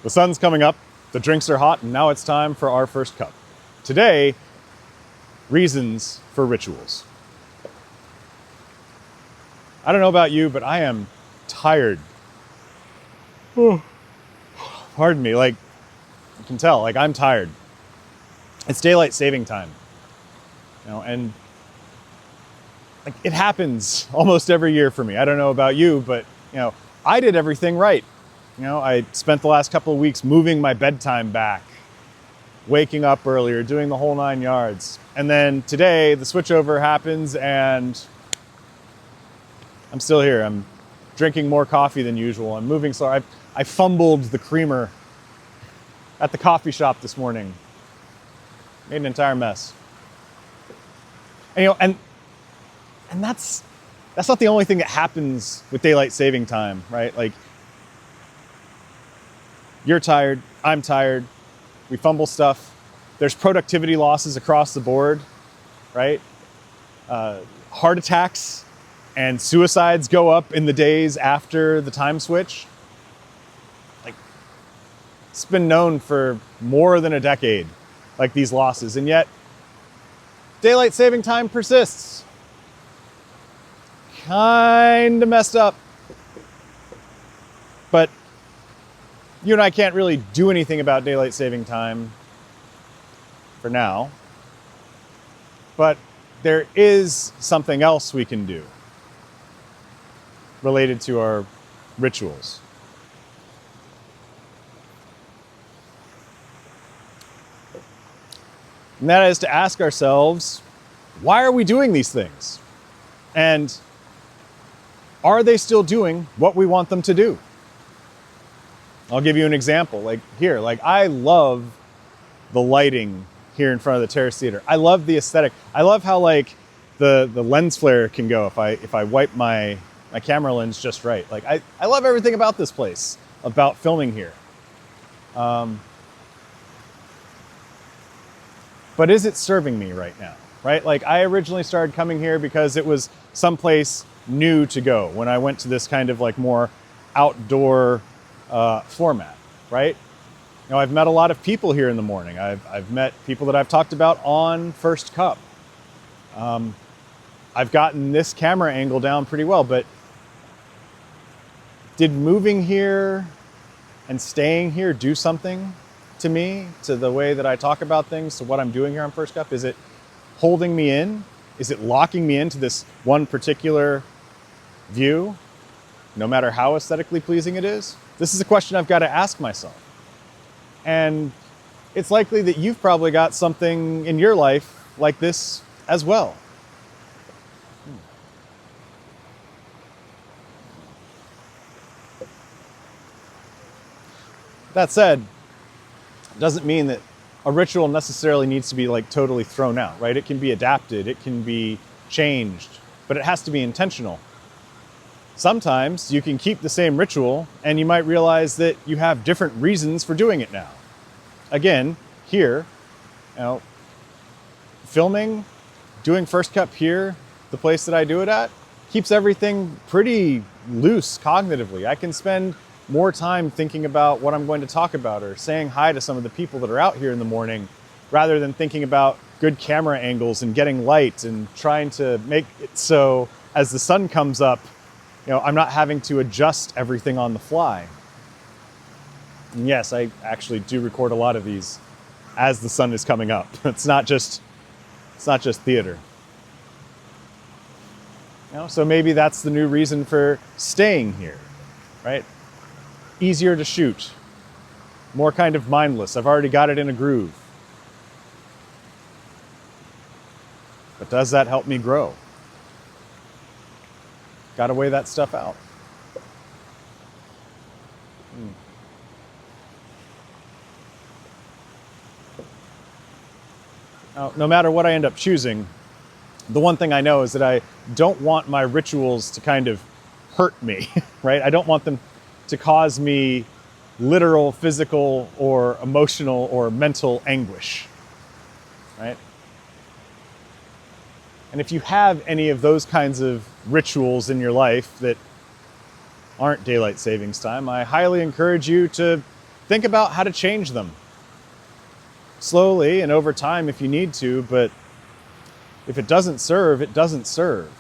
The sun's coming up, the drinks are hot, and now it's time for our first cup. Today, reasons for rituals. I don't know about you, but I am tired. Pardon me, like, you can tell, like, I'm tired. It's daylight saving time, and like, it happens almost every year for me. I don't know about you, but, I did everything right. I spent the last couple of weeks moving my bedtime back, waking up earlier, doing the whole 9 yards. And then today, the switchover happens and I'm still here. I'm drinking more coffee than usual. I'm moving slow. I fumbled the creamer at the coffee shop this morning. Made an entire mess. And that's not the only thing that happens with daylight saving time, right? Like, you're tired, I'm tired, we fumble stuff. There's productivity losses across the board, right? Heart attacks and suicides go up in the days after the time switch. Like, it's been known for more than a decade, like, these losses, and yet daylight saving time persists. Kind of messed up. But you and I can't really do anything about daylight saving time for now. But there is something else we can do related to our rituals. And that is to ask ourselves, why are we doing these things? And are they still doing what we want them to do? I'll give you an example. Like here, I love the lighting here in front of the Terrace Theater. I love the aesthetic. I love how the lens flare can go if I wipe my camera lens just right. Like I love everything about this place, about filming here. But is it serving me right now? Right? Like, I originally started coming here because it was someplace new to go when I went to this kind of more outdoor format, right? I've met a lot of people here in the morning. I've met people that I've talked about on First Cup. I've gotten this camera angle down pretty well, but did moving here and staying here do something to me, to the way that I talk about things, to what I'm doing here on First Cup? Is it holding me in? Is it locking me into this one particular view, no matter how aesthetically pleasing it is? This is a question I've got to ask myself. And it's likely that you've probably got something in your life like this as well. That said, it doesn't mean that a ritual necessarily needs to be totally thrown out, right? It can be adapted, it can be changed, but it has to be intentional. Sometimes you can keep the same ritual and you might realize that you have different reasons for doing it now. Again, here, filming, doing First Cup here, the place that I do it at, keeps everything pretty loose cognitively. I can spend more time thinking about what I'm going to talk about or saying hi to some of the people that are out here in the morning, rather than thinking about good camera angles and getting light and trying to make it so as the sun comes up, I'm not having to adjust everything on the fly. And yes, I actually do record a lot of these as the sun is coming up. It's not just theater. So maybe that's the new reason for staying here, right? Easier to shoot, more kind of mindless. I've already got it in a groove. But does that help me grow? Got to weigh that stuff out. Now, no matter what I end up choosing, the one thing I know is that I don't want my rituals to kind of hurt me, right? I don't want them to cause me literal, physical, or emotional, or mental anguish, right? And if you have any of those kinds of rituals in your life that aren't daylight savings time, I highly encourage you to think about how to change them. Slowly and over time if you need to, but if it doesn't serve, it doesn't serve.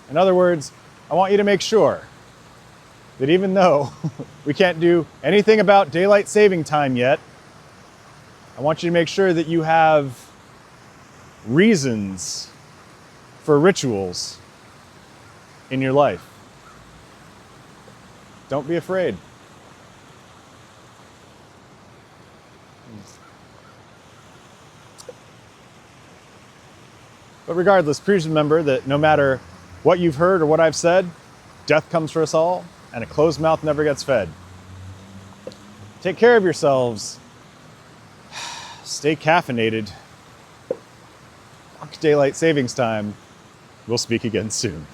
In other words, I want you to make sure that even though we can't do anything about daylight saving time yet, I want you to make sure that you have reasons for rituals in your life. Don't be afraid. But regardless, please remember that no matter what you've heard or what I've said, death comes for us all, and a closed mouth never gets fed. Take care of yourselves. Stay caffeinated. Fuck daylight savings time. We'll speak again soon.